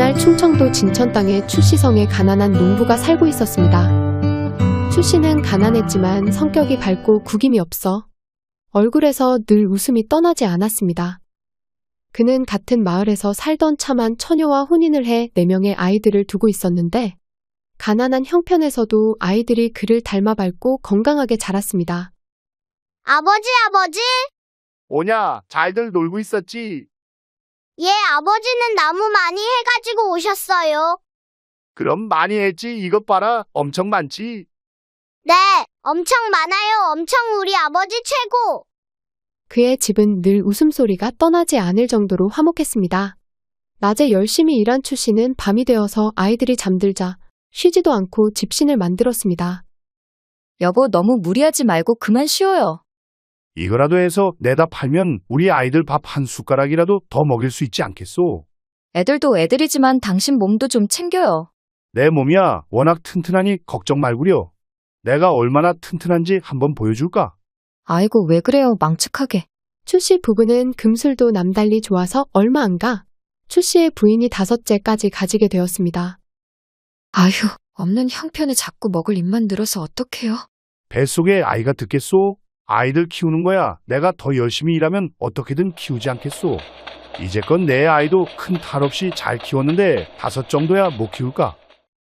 그날 충청도 진천 땅에 추씨성에 가난한 농부가 살고 있었습니다. 추씨는 가난했지만 성격이 밝고 구김이 없어 얼굴에서 늘 웃음이 떠나지 않았습니다. 그는 같은 마을에서 살던 참한 처녀와 혼인을 해 4명의 아이들을 두고 있었는데 가난한 형편에서도 아이들이 그를 닮아 밝고 건강하게 자랐습니다. 아버지. 오냐, 잘들 놀고 있었지? 예, 아버지는 나무 많이 해가지고 오셨어요. 그럼 많이 했지. 이것 봐라, 엄청 많지? 네, 엄청 많아요. 엄청 우리 아버지 최고. 그의 집은 늘 웃음소리가 떠나지 않을 정도로 화목했습니다. 낮에 열심히 일한 추씨는 밤이 되어서 아이들이 잠들자 쉬지도 않고 집신을 만들었습니다. 여보, 너무 무리하지 말고 그만 쉬어요. 이거라도 해서 내다 팔면 우리 아이들 밥 한 숟가락이라도 더 먹일 수 있지 않겠소? 애들도 애들이지만 당신 몸도 좀 챙겨요. 내 몸이야 워낙 튼튼하니 걱정 말구려. 내가 얼마나 튼튼한지 한번 보여줄까? 아이고, 왜 그래요, 망측하게. 추씨 부부는 금술도 남달리 좋아서 얼마 안 가 추씨의 부인이 5째까지 가지게 되었습니다. 아휴, 없는 형편에 자꾸 먹을 입만 늘어서 어떡해요? 뱃속에 아이가 듣겠소? 아이들 키우는 거야. 내가 더 열심히 일하면 어떻게든 키우지 않겠소? 이제껏 내 아이도 큰 탈 없이 잘 키웠는데 5 정도야 못 키울까?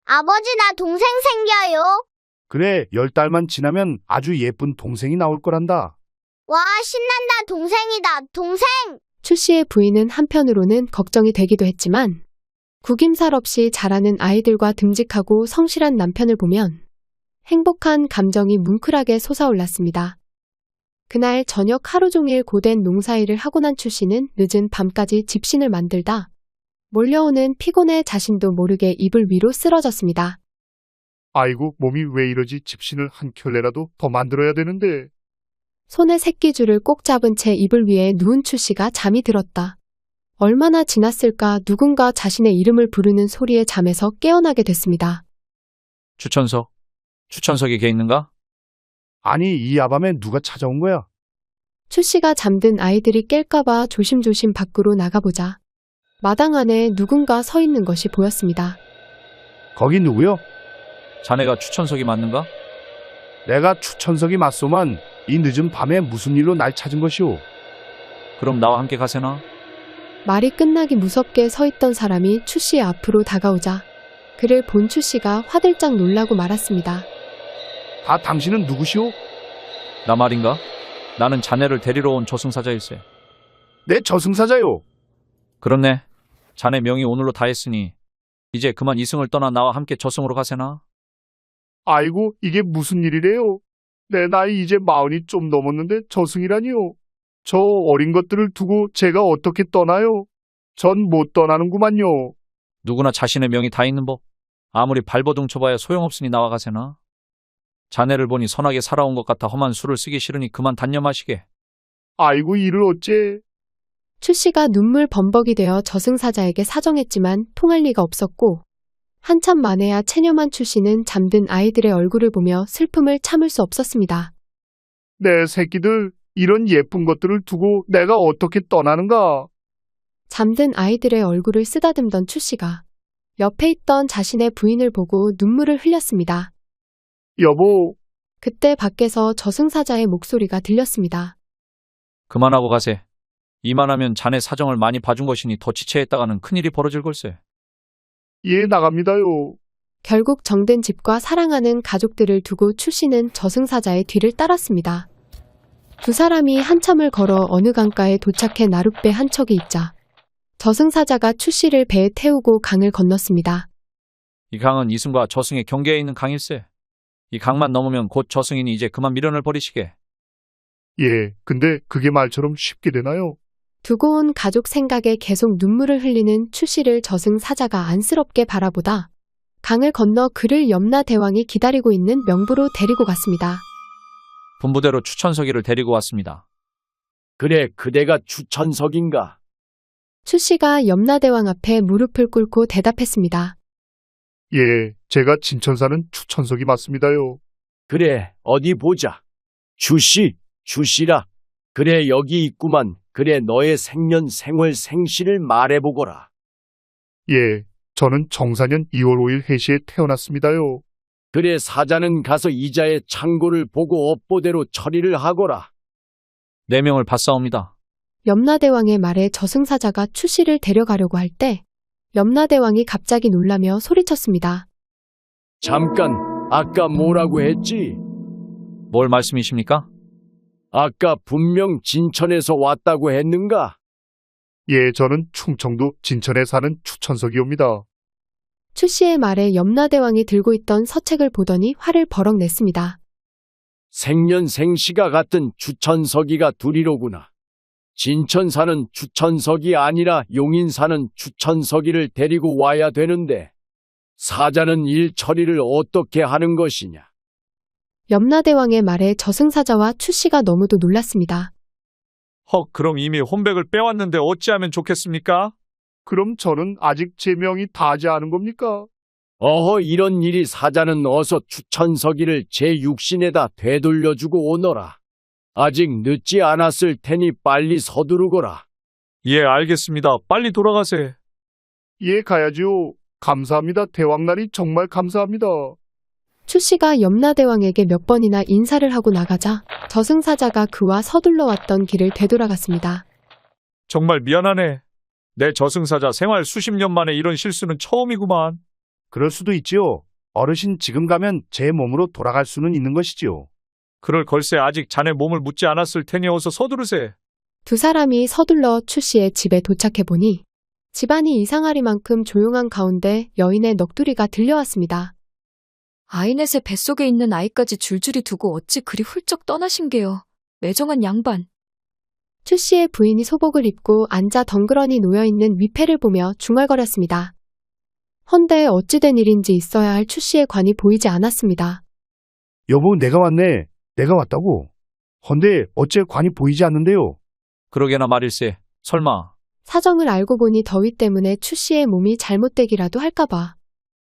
아버지, 나 동생 생겨요. 그래, 10달만 지나면 아주 예쁜 동생이 나올 거란다. 와, 신난다. 동생이다. 동생. 추씨의 부인은 한편으로는 걱정이 되기도 했지만 구김살 없이 자라는 아이들과 듬직하고 성실한 남편을 보면 행복한 감정이 뭉클하게 솟아올랐습니다. 그날 저녁 하루 종일 고된 농사일을 하고 난 추씨는 늦은 밤까지 집신을 만들다 몰려오는 피곤에 자신도 모르게 이불 위로 쓰러졌습니다. 아이고, 몸이 왜 이러지? 집신을 한 켤레라도 더 만들어야 되는데. 손에 새끼줄을 꼭 잡은 채 이불 위에 누운 추씨가 잠이 들었다. 얼마나 지났을까 누군가 자신의 이름을 부르는 소리에 잠에서 깨어나게 됐습니다. 추천석이 걔 있는가? 아니, 이 야밤에 누가 찾아온 거야? 추씨가 잠든 아이들이 깰까봐 조심조심 밖으로 나가보자 마당 안에 누군가 서 있는 것이 보였습니다. 거기 누구요? 자네가 추천석이 맞는가? 내가 추천석이 맞소만 이 늦은 밤에 무슨 일로 날 찾은 것이오? 그럼 나와 함께 가세나? 말이 끝나기 무섭게 서 있던 사람이 추씨의 앞으로 다가오자 그를 본 추씨가 화들짝 놀라고 말았습니다. 다 당신은 누구시오? 나 말인가? 나는 자네를 데리러 온 저승사자일세. 내 저승사자요. 그렇네. 자네 명이 오늘로 다했으니 이제 그만 이승을 떠나 나와 함께 저승으로 가세나? 아이고, 이게 무슨 일이래요? 내 나이 이제 40이 좀 넘었는데 저승이라니요. 저 어린 것들을 두고 제가 어떻게 떠나요? 전 못 떠나는구만요. 누구나 자신의 명이 다 있는 법. 아무리 발버둥 쳐봐야 소용없으니 나와 가세나? 자네를 보니 선하게 살아온 것 같아 험한 술을 쓰기 싫으니 그만 단념하시게. 아이고, 이를 어째. 추씨가 눈물 범벅이 되어 저승사자에게 사정했지만 통할 리가 없었고 한참 만에야 체념한 추씨는 잠든 아이들의 얼굴을 보며 슬픔을 참을 수 없었습니다. 내 새끼들, 이런 예쁜 것들을 두고 내가 어떻게 떠나는가? 잠든 아이들의 얼굴을 쓰다듬던 추씨가 옆에 있던 자신의 부인을 보고 눈물을 흘렸습니다. 여보, 그때 밖에서 저승사자의 목소리가 들렸습니다. 그만하고 가세. 이만하면 자네 사정을 많이 봐준 것이니 더 지체했다가는 큰일이 벌어질 걸세. 예, 나갑니다요. 결국 정든 집과 사랑하는 가족들을 두고 추씨는 저승사자의 뒤를 따랐습니다. 두 사람이 한참을 걸어 어느 강가에 도착해 나룻배 한 척이 있자 저승사자가 추씨를 배에 태우고 강을 건넜습니다. 이 강은 이승과 저승의 경계에 있는 강일세. 이 강만 넘으면 곧 저승이니 이제 그만 미련을 버리시게. 예, 근데 그게 말처럼 쉽게 되나요? 두고 온 가족 생각에 계속 눈물을 흘리는 추씨를 저승사자가 안쓰럽게 바라보다 강을 건너 그를 염라대왕이 기다리고 있는 명부로 데리고 갔습니다. 분부대로 추천석이를 데리고 왔습니다. 그래, 그대가 추천석인가? 추씨가 염라대왕 앞에 무릎을 꿇고 대답했습니다. 예, 제가 진천 사는 추천석이 맞습니다요. 그래, 어디 보자. 주시라. 그래, 여기 있구만. 그래, 너의 생년 생월 생시를 말해보거라. 예, 저는 정사년 2월 5일 해시에 태어났습니다요. 그래 사자는 가서 이자의 창고를 보고 업보대로 처리를 하거라. 4명을 받사옵니다. 염라대왕의 말에 저승사자가 추씨를 데려가려고 할 때 염라대왕이 갑자기 놀라며 소리쳤습니다. 잠깐, 아까 뭐라고 했지? 뭘 말씀이십니까? 아까 분명 진천에서 왔다고 했는가? 예, 저는 충청도 진천에 사는 추천석이옵니다. 추씨의 말에 염라대왕이 들고 있던 서책을 보더니 화를 버럭 냈습니다. 생년생시가 같은 추천석이가 둘이로구나. 진천 사는 추천석이 아니라 용인 사는 추천석이를 데리고 와야 되는데 사자는 일 처리를 어떻게 하는 것이냐? 염라대왕의 말에 저승사자와 추씨가 너무도 놀랐습니다. 헉, 그럼 이미 혼백을 빼왔는데 어찌하면 좋겠습니까? 그럼 저는 아직 제 명이 다하지 않은 겁니까? 어허, 이런 일이 사자는 어서 추천석이를 제 육신에다 되돌려주고 오너라. 아직 늦지 않았을 테니 빨리 서두르거라. 예, 알겠습니다. 빨리 돌아가세. 예, 가야지요. 감사합니다. 대왕날이 정말 감사합니다. 추씨가 염라대왕에게 몇 번이나 인사를 하고 나가자 저승사자가 그와 서둘러 왔던 길을 되돌아갔습니다. 정말 미안하네. 내 저승사자 생활 수십 년 만에 이런 실수는 처음이구만. 그럴 수도 있지요. 어르신 지금 가면 제 몸으로 돌아갈 수는 있는 것이지요. 그럴 걸세 아직 자네 몸을 묻지 않았을 테니 어서 서두르세. 두 사람이 서둘러 추씨의 집에 도착해보니 집안이 이상하리만큼 조용한 가운데 여인의 넋두리가 들려왔습니다. 아이넷의 뱃속에 있는 아이까지 줄줄이 두고 어찌 그리 훌쩍 떠나신 게요. 매정한 양반. 추씨의 부인이 소복을 입고 앉아 덩그러니 놓여있는 위패를 보며 중얼거렸습니다. 헌데 어찌된 일인지 있어야 할 추씨의 관이 보이지 않았습니다. 여보, 내가 왔네. 내가 왔다고. 헌데 어째 관이 보이지 않는데요. 그러게나 말일세. 설마. 사정을 알고 보니 더위 때문에 추씨의 몸이 잘못되기라도 할까봐.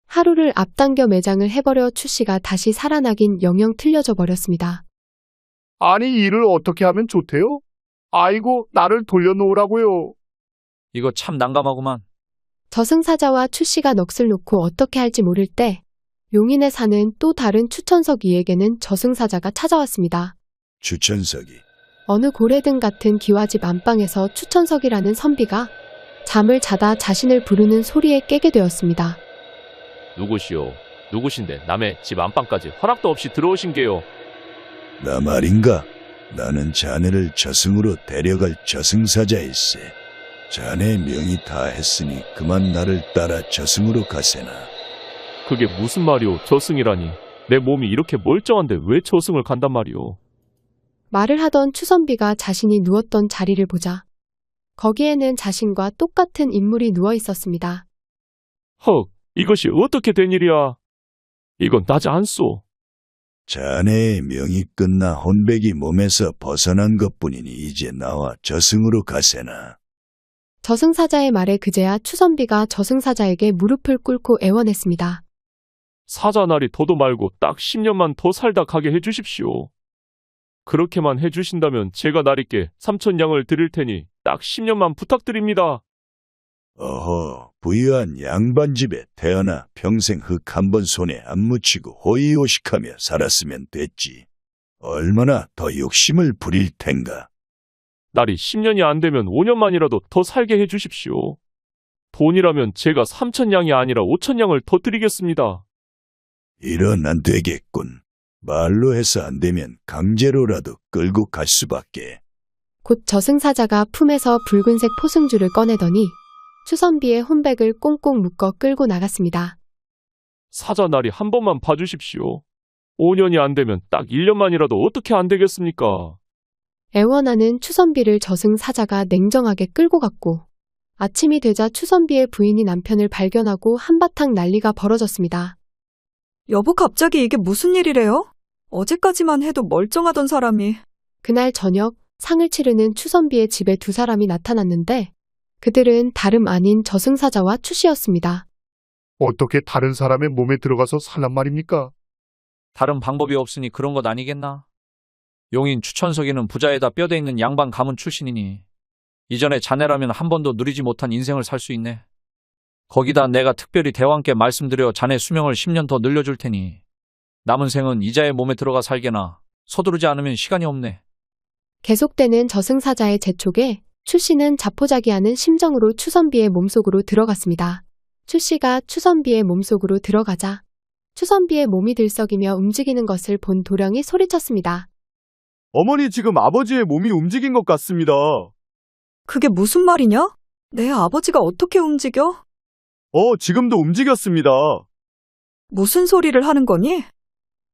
하루를 앞당겨 매장을 해버려 추씨가 다시 살아나긴 영영 틀려져 버렸습니다. 아니, 일을 어떻게 하면 좋대요? 아이고, 나를 돌려놓으라고요. 이거 참 난감하구만. 저승사자와 추씨가 넋을 놓고 어떻게 할지 모를 때 용인에 사는 또 다른 추천석 이에게는 저승사자가 찾아왔습니다. 추천석이 어느 고래등 같은 기와집 안방에서 추천석이라는 선비가 잠을 자다 자신을 부르는 소리에 깨게 되었습니다. 누구시오? 누구신데 남의 집 안방까지 허락도 없이 들어오신 게요? 나 말인가? 나는 자네를 저승으로 데려갈 저승사자일세. 자네 명이 다 했으니 그만 나를 따라 저승으로 가세나. 그게 무슨 말이오? 저승이라니. 내 몸이 이렇게 멀쩡한데 왜 저승을 간단 말이오? 말을 하던 추선비가 자신이 누웠던 자리를 보자 거기에는 자신과 똑같은 인물이 누워 있었습니다. 헉, 이것이 어떻게 된 일이야? 이건 나지 않소. 자네의 명이 끝나 혼백이 몸에서 벗어난 것뿐이니 이제 나와 저승으로 가세나. 저승사자의 말에 그제야 추선비가 저승사자에게 무릎을 꿇고 애원했습니다. 사자날이 더도 말고 딱 10년만 더 살다 가게 해주십시오. 그렇게만 해주신다면 제가 나리께 3,000양을 드릴 테니 딱 10년만 부탁드립니다. 어허, 부유한 양반집에 태어나 평생 흙 한 번 손에 안 묻히고 호의호식하며 살았으면 됐지. 얼마나 더 욕심을 부릴 텐가. 날이 10년이 안 되면 5년만이라도 더 살게 해주십시오. 돈이라면 제가 3,000양이 아니라 5,000양을 더 드리겠습니다. 이런 안 되겠군. 말로 해서 안 되면 강제로라도 끌고 갈 수밖에. 곧 저승사자가 품에서 붉은색 포승줄을 꺼내더니 추선비의 혼백을 꽁꽁 묶어 끌고 나갔습니다. 사자날이 한 번만 봐주십시오. 5년이 안 되면 딱 1년만이라도 어떻게 안 되겠습니까? 애원하는 추선비를 저승사자가 냉정하게 끌고 갔고 아침이 되자 추선비의 부인이 남편을 발견하고 한바탕 난리가 벌어졌습니다. 여보, 갑자기 이게 무슨 일이래요? 어제까지만 해도 멀쩡하던 사람이. 그날 저녁 상을 치르는 추선비의 집에 두 사람이 나타났는데 그들은 다름 아닌 저승사자와 추씨였습니다. 어떻게 다른 사람의 몸에 들어가서 살란 말입니까? 다른 방법이 없으니 그런 것 아니겠나? 용인 추천석이는 부자에다 뼈대 있는 양반 가문 출신이니 이전에 자네라면 한 번도 누리지 못한 인생을 살 수 있네. 거기다 내가 특별히 대왕께 말씀드려 자네 수명을 10년 더 늘려줄 테니 남은 생은 이자의 몸에 들어가 살게나 서두르지 않으면 시간이 없네. 계속되는 저승사자의 재촉에 추씨는 자포자기하는 심정으로 추선비의 몸속으로 들어갔습니다. 추씨가 추선비의 몸속으로 들어가자 추선비의 몸이 들썩이며 움직이는 것을 본 도령이 소리쳤습니다. 어머니 지금 아버지의 몸이 움직인 것 같습니다. 그게 무슨 말이냐? 내 아버지가 어떻게 움직여? 지금도 움직였습니다. 무슨 소리를 하는 거니?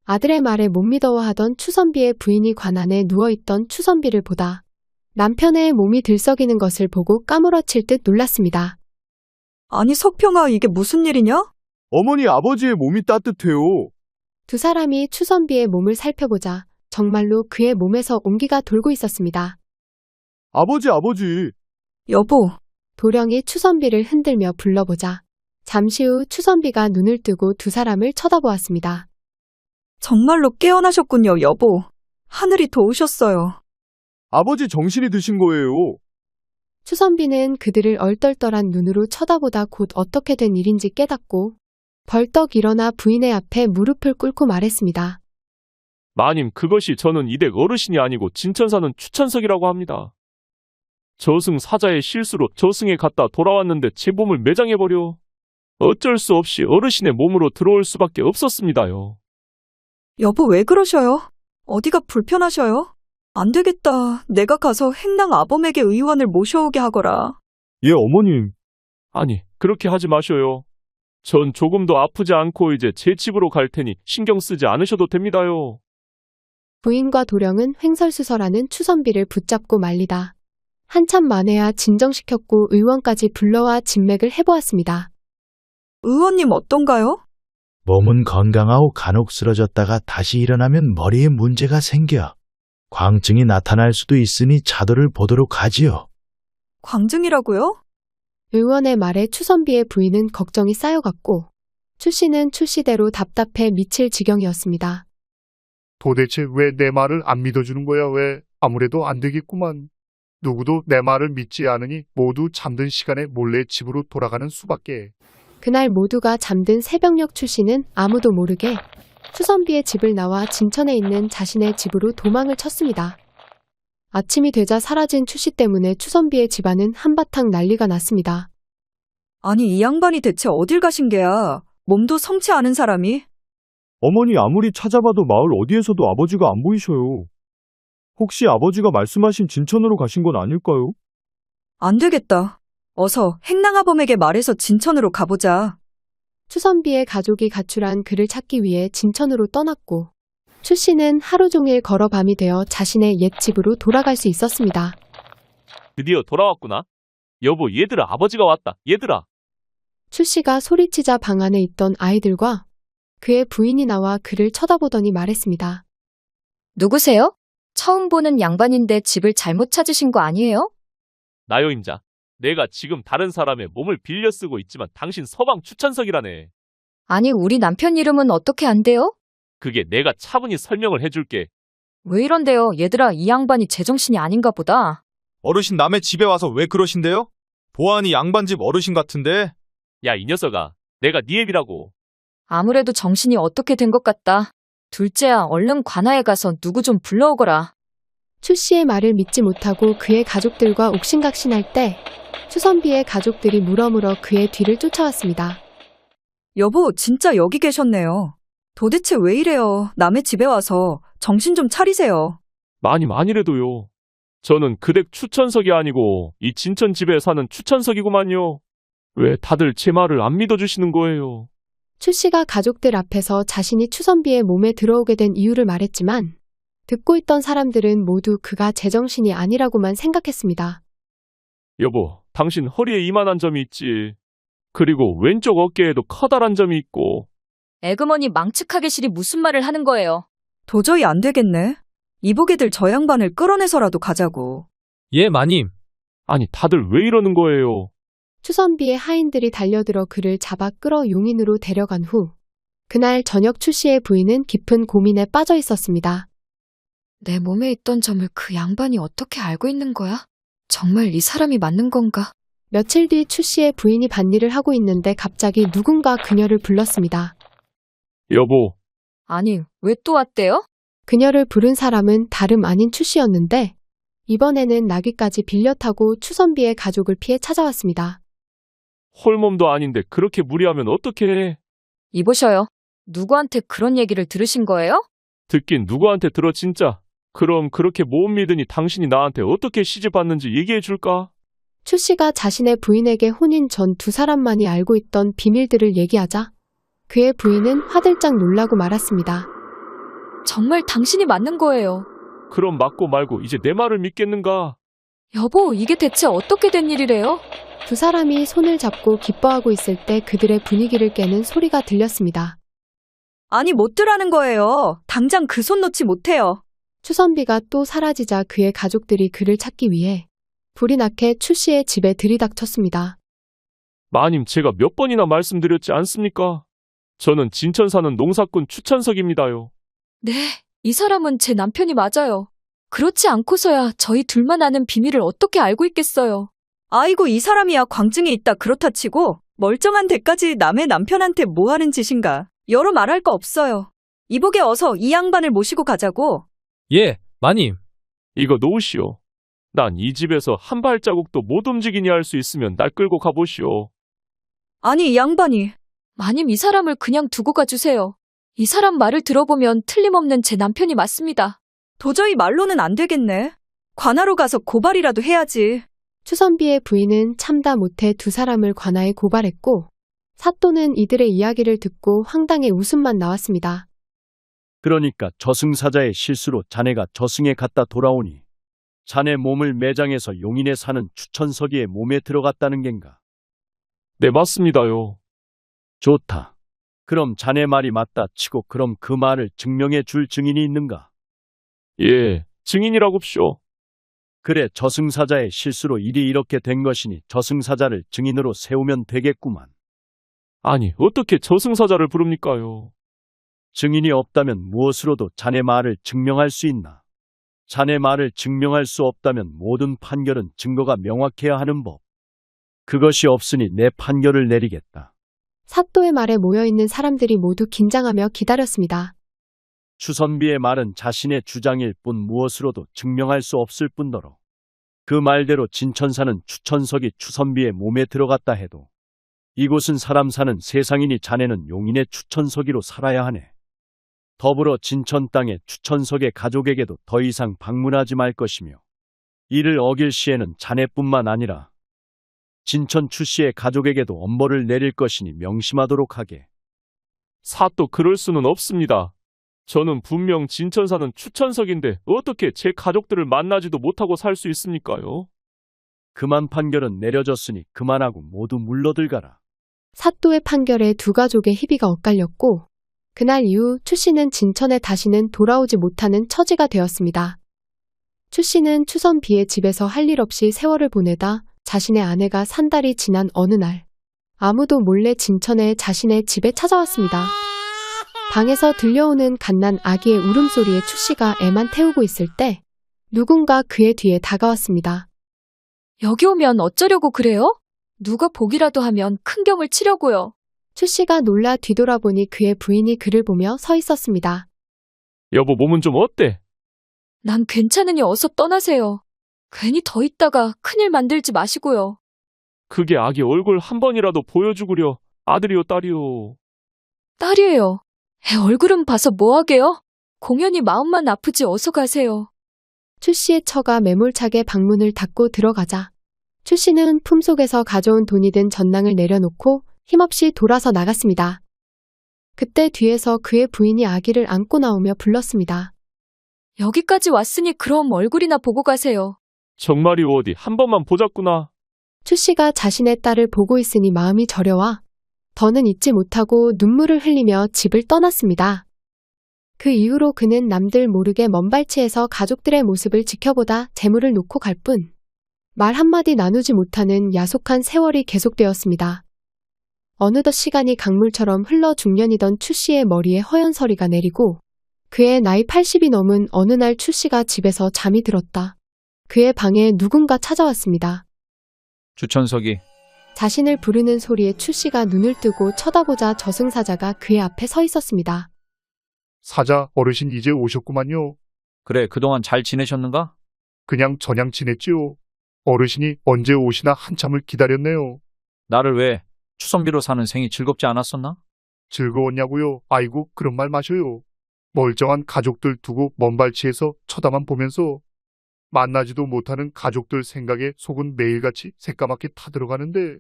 아들의 말에 못 믿어하던 추선비의 부인이 관안에 누워있던 추선비를 보다 남편의 몸이 들썩이는 것을 보고 까무러칠 듯 놀랐습니다. 아니 석평아, 이게 무슨 일이냐? 어머니 아버지의 몸이 따뜻해요. 두 사람이 추선비의 몸을 살펴보자 정말로 그의 몸에서 온기가 돌고 있었습니다. 아버지. 여보, 도령이 추선비를 흔들며 불러보자 잠시 후 추선비가 눈을 뜨고 두 사람을 쳐다보았습니다. 정말로 깨어나셨군요, 여보. 하늘이 도우셨어요. 아버지 정신이 드신 거예요. 추선비는 그들을 얼떨떨한 눈으로 쳐다보다 곧 어떻게 된 일인지 깨닫고 벌떡 일어나 부인의 앞에 무릎을 꿇고 말했습니다. 마님, 그것이 저는 이댁 어르신이 아니고 진천사는 추천석이라고 합니다. 저승 사자의 실수로 저승에 갔다 돌아왔는데 제 몸을 매장해버려 어쩔 수 없이 어르신의 몸으로 들어올 수밖에 없었습니다요. 여보, 왜 그러셔요? 어디가 불편하셔요? 안 되겠다. 내가 가서 행랑 아범에게 의원을 모셔오게 하거라. 예, 어머님. 아니, 그렇게 하지 마셔요. 전 조금도 아프지 않고 이제 제 집으로 갈 테니 신경 쓰지 않으셔도 됩니다요. 부인과 도령은 횡설수설하는 추선비를 붙잡고 말리다 한참 만에야 진정시켰고 의원까지 불러와 진맥을 해보았습니다. 의원님 어떤가요? 몸은 건강하고 간혹 쓰러졌다가 다시 일어나면 머리에 문제가 생겨 광증이 나타날 수도 있으니 차도를 보도록 하지요. 광증이라고요? 의원의 말에 추선비의 부인은 걱정이 쌓여갔고 추씨는 추씨대로 답답해 미칠 지경이었습니다. 도대체 왜 내 말을 안 믿어주는 거야? 왜? 아무래도 안 되겠구만. 누구도 내 말을 믿지 않으니 모두 잠든 시간에 몰래 집으로 돌아가는 수밖에. 그날 모두가 잠든 새벽녘 추씨는 아무도 모르게 추선비의 집을 나와 진천에 있는 자신의 집으로 도망을 쳤습니다. 아침이 되자 사라진 추씨 때문에 추선비의 집안은 한바탕 난리가 났습니다. 아니, 이 양반이 대체 어딜 가신 게야? 몸도 성치 않은 사람이? 어머니 아무리 찾아봐도 마을 어디에서도 아버지가 안 보이셔요. 혹시 아버지가 말씀하신 진천으로 가신 건 아닐까요? 안 되겠다. 어서 행랑아범에게 말해서 진천으로 가보자. 추선비의 가족이 가출한 그를 찾기 위해 진천으로 떠났고 추씨는 하루 종일 걸어 밤이 되어 자신의 옛 집으로 돌아갈 수 있었습니다. 드디어 돌아왔구나. 여보, 얘들아, 아버지가 왔다. 얘들아. 추씨가 소리치자 방 안에 있던 아이들과 그의 부인이 나와 그를 쳐다보더니 말했습니다. 누구세요? 처음 보는 양반인데 집을 잘못 찾으신 거 아니에요? 나요, 임자. 내가 지금 다른 사람의 몸을 빌려 쓰고 있지만 당신 서방 추천석이라네. 아니, 우리 남편 이름은 어떻게 안 돼요? 그게 내가 차분히 설명을 해줄게. 왜 이런데요? 얘들아, 이 양반이 제정신이 아닌가 보다. 어르신 남의 집에 와서 왜 그러신데요? 보아하니 양반집 어르신 같은데. 야, 이 녀석아. 내가 네 애비라고. 아무래도 정신이 어떻게 된 것 같다. 둘째야, 얼른 관아에 가서 누구 좀 불러오거라. 추씨의 말을 믿지 못하고 그의 가족들과 옥신각신할 때 추선비의 가족들이 물어물어 그의 뒤를 쫓아왔습니다. 여보, 진짜 여기 계셨네요. 도대체 왜 이래요? 남의 집에 와서 정신 좀 차리세요. 마님, 아니래도요. 저는 그댁 추천석이 아니고 이 진천 집에 사는 추천석이구만요. 왜 다들 제 말을 안 믿어주시는 거예요? 추씨가 가족들 앞에서 자신이 추선비의 몸에 들어오게 된 이유를 말했지만 듣고 있던 사람들은 모두 그가 제정신이 아니라고만 생각했습니다. 여보, 당신 허리에 이만한 점이 있지. 그리고 왼쪽 어깨에도 커다란 점이 있고. 에그머니 망측하게 실이 무슨 말을 하는 거예요? 도저히 안 되겠네. 이보게들 저 양반을 끌어내서라도 가자고. 예, 마님. 아니, 다들 왜 이러는 거예요? 추선비의 하인들이 달려들어 그를 잡아 끌어 용인으로 데려간 후 그날 저녁 추씨의 부인은 깊은 고민에 빠져 있었습니다. 내 몸에 있던 점을 그 양반이 어떻게 알고 있는 거야? 정말 이 사람이 맞는 건가? 며칠 뒤 추 씨의 부인이 밭일을 하고 있는데 갑자기 누군가 그녀를 불렀습니다. 여보, 아니, 왜 또 왔대요? 그녀를 부른 사람은 다름 아닌 추 씨였는데 이번에는 나귀까지 빌려 타고 추선비의 가족을 피해 찾아왔습니다. 홀몸도 아닌데 그렇게 무리하면 어떻게 해? 이보셔요. 누구한테 그런 얘기를 들으신 거예요? 듣긴 누구한테 들어 진짜. 그럼 그렇게 못 믿으니 당신이 나한테 어떻게 시집 왔는지 얘기해 줄까? 추 씨가 자신의 부인에게 혼인 전 두 사람만이 알고 있던 비밀들을 얘기하자 그의 부인은 화들짝 놀라고 말았습니다. 정말 당신이 맞는 거예요. 그럼 맞고 말고 이제 내 말을 믿겠는가? 여보, 이게 대체 어떻게 된 일이래요? 두 사람이 손을 잡고 기뻐하고 있을 때 그들의 분위기를 깨는 소리가 들렸습니다. 아니, 못 들라는 거예요. 당장 그 손 놓지 못해요. 추선비가 또 사라지자 그의 가족들이 그를 찾기 위해 불이 나게 추 씨의 집에 들이닥쳤습니다. 마님, 제가 몇 번이나 말씀드렸지 않습니까? 저는 진천 사는 농사꾼 추천석입니다요. 네, 이 사람은 제 남편이 맞아요. 그렇지 않고서야 저희 둘만 아는 비밀을 어떻게 알고 있겠어요. 아이고, 이 사람이야 광증이 있다 그렇다 치고 멀쩡한 데까지 남의 남편한테 뭐 하는 짓인가. 여러 말할 거 없어요. 이복에 어서 이 양반을 모시고 가자고. 예, 마님. 이거 놓으시오. 난 이 집에서 한 발자국도 못 움직이니 할 수 있으면 날 끌고 가보시오. 아니, 이 양반이. 마님, 이 사람을 그냥 두고 가주세요. 이 사람 말을 들어보면 틀림없는 제 남편이 맞습니다. 도저히 말로는 안 되겠네. 관하로 가서 고발이라도 해야지. 추선비의 부인은 참다 못해 두 사람을 관아에 고발했고 사또는 이들의 이야기를 듣고 황당해 웃음만 나왔습니다. 그러니까 저승사자의 실수로 자네가 저승에 갔다 돌아오니 자네 몸을 매장해서 용인에 사는 추천서기의 몸에 들어갔다는 겐가? 네, 맞습니다요. 좋다. 그럼 자네 말이 맞다 치고 그럼 그 말을 증명해 줄 증인이 있는가? 예, 증인이라고쇼. 그래, 저승사자의 실수로 일이 이렇게 된 것이니 저승사자를 증인으로 세우면 되겠구만. 아니, 어떻게 저승사자를 부릅니까요? 증인이 없다면 무엇으로도 자네 말을 증명할 수 있나? 자네 말을 증명할 수 없다면 모든 판결은 증거가 명확해야 하는 법. 그것이 없으니 내 판결을 내리겠다. 사또의 말에 모여있는 사람들이 모두 긴장하며 기다렸습니다. 추선비의 말은 자신의 주장일 뿐 무엇으로도 증명할 수 없을 뿐더러 그 말대로 진천사는 추천석이 추선비의 몸에 들어갔다 해도 이곳은 사람 사는 세상이니 자네는 용인의 추천석이로 살아야 하네. 더불어 진천 땅의 추천석의 가족에게도 더 이상 방문하지 말 것이며 이를 어길 시에는 자네뿐만 아니라 진천 추씨의 가족에게도 엄벌을 내릴 것이니 명심하도록 하게. 사또, 그럴 수는 없습니다. 저는 분명 진천 사는 추천석인데 어떻게 제 가족들을 만나지도 못하고 살 수 있습니까요? 그만 판결은 내려졌으니 그만하고 모두 물러들가라. 사또의 판결에 두 가족의 희비가 엇갈렸고 그날 이후 추 씨는 진천에 다시는 돌아오지 못하는 처지가 되었습니다. 추 씨는 추선비의 집에서 할 일 없이 세월을 보내다 자신의 아내가 산 달이 지난 어느 날 아무도 몰래 진천에 자신의 집에 찾아왔습니다. 방에서 들려오는 갓난 아기의 울음소리에 추 씨가 애만 태우고 있을 때 누군가 그의 뒤에 다가왔습니다. 여기 오면 어쩌려고 그래요? 누가 보기라도 하면 큰 경을 치려고요. 추 씨가 놀라 뒤돌아보니 그의 부인이 그를 보며 서 있었습니다. 여보, 몸은 좀 어때? 난 괜찮으니 어서 떠나세요. 괜히 더 있다가 큰일 만들지 마시고요. 그게 아기 얼굴 한 번이라도 보여주구려. 아들이요, 딸이요. 딸이에요. 애 얼굴은 봐서 뭐하게요? 공연히 마음만 아프지 어서 가세요. 추 씨의 처가 매몰차게 방문을 닫고 들어가자 추 씨는 품속에서 가져온 돈이 든 전낭을 내려놓고 힘없이 돌아서 나갔습니다. 그때 뒤에서 그의 부인이 아기를 안고 나오며 불렀습니다. 여기까지 왔으니 그럼 얼굴이나 보고 가세요. 정말이 어디 한 번만 보자꾸나. 추 씨가 자신의 딸을 보고 있으니 마음이 저려와 더는 잊지 못하고 눈물을 흘리며 집을 떠났습니다. 그 이후로 그는 남들 모르게 먼발치에서 가족들의 모습을 지켜보다 재물을 놓고 갈 뿐 말 한마디 나누지 못하는 야속한 세월이 계속되었습니다. 어느덧 시간이 강물처럼 흘러 중년이던 추 씨의 머리에 허연 서리가 내리고 그의 나이 80이 넘은 어느 날 추 씨가 집에서 잠이 들었다. 그의 방에 누군가 찾아왔습니다. 추천석이 자신을 부르는 소리에 추씨가 눈을 뜨고 쳐다보자 저승사자가 그의 앞에 서 있었습니다. 사자 어르신 이제 오셨구만요. 그래, 그동안 잘 지내셨는가? 그냥 저냥 지냈지요. 어르신이 언제 오시나 한참을 기다렸네요. 나를 왜 추선비로 사는 생이 즐겁지 않았었나? 즐거웠냐고요? 아이고 그런 말 마셔요. 멀쩡한 가족들 두고 먼발치에서 쳐다만 보면서 만나지도 못하는 가족들 생각에 속은 매일같이 새까맣게 타들어가는데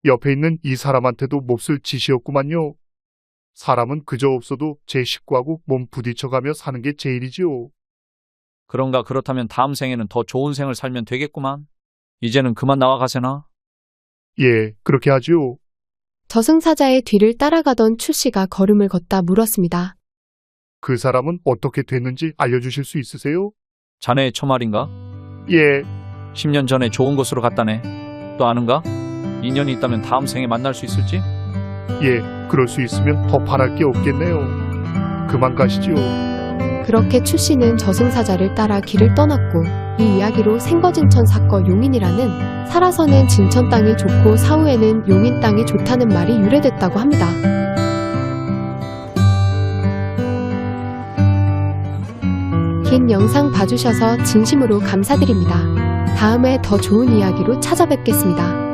옆에 있는 이 사람한테도 몹쓸 짓이었구만요. 사람은 그저 없어도 제 식구하고 몸 부딪혀가며 사는 게 제일이지요. 그런가? 그렇다면 다음 생에는 더 좋은 생을 살면 되겠구만. 이제는 그만 나와 가세나? 예, 그렇게 하지요. 저승사자의 뒤를 따라가던 추씨가 걸음을 걷다 물었습니다. 그 사람은 어떻게 됐는지 알려주실 수 있으세요? 자네의 처말인가? 예, 10년 전에 좋은 곳으로 갔다네. 또 아는가? 인연이 있다면 다음 생에 만날 수 있을지? 예, 그럴 수 있으면 더 바랄 게 없겠네요. 그만 가시지요. 그렇게 추씨는 저승사자를 따라 길을 떠났고 이 이야기로 생거진천 사거 용인이라는 살아서는 진천 땅이 좋고 사후에는 용인 땅이 좋다는 말이 유래됐다고 합니다. 긴 영상 봐주셔서 진심으로 감사드립니다. 다음에 더 좋은 이야기로 찾아뵙겠습니다.